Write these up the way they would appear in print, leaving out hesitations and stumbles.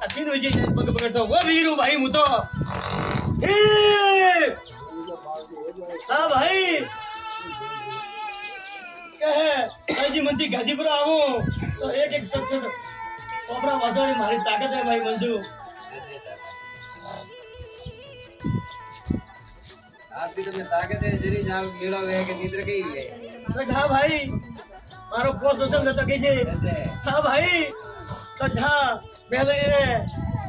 हाथी नो जी पग पकड़ता वो वीरू भाई मु तो ए हां भाई कहे भाई जी मंती गाजीपुर आवो तो एक एक सच सच कोपरा वासवारी मारी ताकत है भाई मंजू आपकी तो ताकत है जरी जाम मेड़ा वे के निद्र के ही है अरे हां भाई मारो पोस्ट सोशल देता कीजे हां भाई तो जा मेलड़ी ने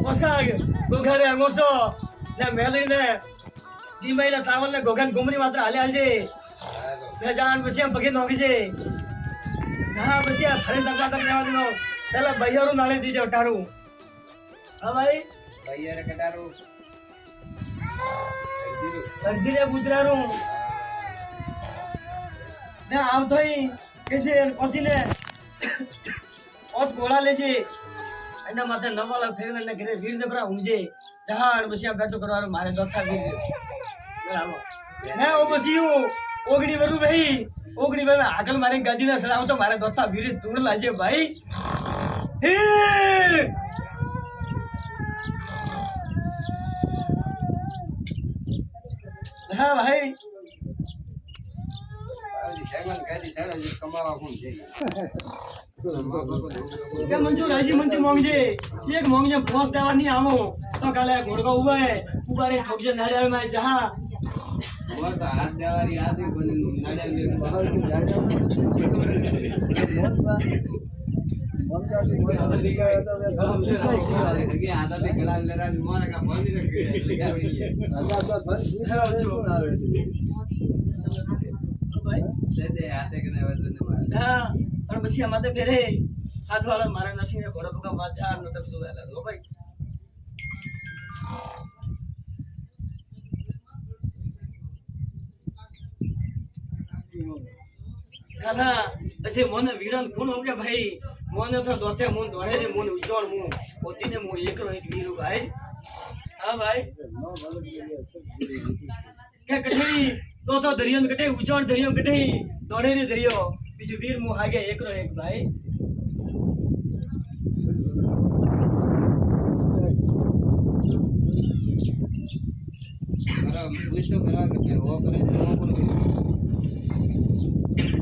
पोसाग गोघरे अंगोसो ने मेलड़ी ने दी महीना सावन ने गोघन घुमरी मात्र हाले हालजे ने जान बसिया बगे नोगी जे हां बसिया फरे दगा तक रेवा दिनो पहला भैयारू नाले दीजे उठारू हां भाई भैया रे कटारू लग्जीरे गुजरारू ने आव थई के जे कोसीने ओच गोला लेजे एना माथे नवाला फेरने ने घरे वीर देबरा हुंजे जहान बसिया बैठो करवारो मारे दोस्ता वीर बराबर ने ओ बसियो ओगड़ी वरु भाई ओगड़ी वर आकल मारे गदी ना सलाम तो मारे दोस्ता वीर तूड़ लाजे भाई हे हां भाई सेवन गाड़ी चढ़ा जी कमावा कौन जे के मंजूर राजी मंती मांगजे एक मांगजे पोस देवा नहीं आवो तो काले घोड़का उबा है उबारे ठोकजे नारियल में जहां वो तो हाथ देवारी आसे कोन नाड़ियल में बाहर की जागा मन का भी कोई हाथ दिखाया तो वे हमसे लगे आधा से गला लेरा मोर का बंद रख लगा हुई है आधा तो भाई दे आते कने वजन मार हां और बसिया माते फेरे हाथ वाला मारे नसी ने घोड़ा का मार जा नटक सो वाला लो भाई काला ऐसे मन वीरन कोण हो गया भाई मन तो दोते मन दौड़े रे मन उजोड़ मु होती ने मु एक रो एक वीरू भाई हां भाई के कठई तो दरियन कटे उजोड़ दरियन कटे दौड़े रे दरियो बीजू वीर मु आगे एक रो एक भाई पूछ तो करा के वो करे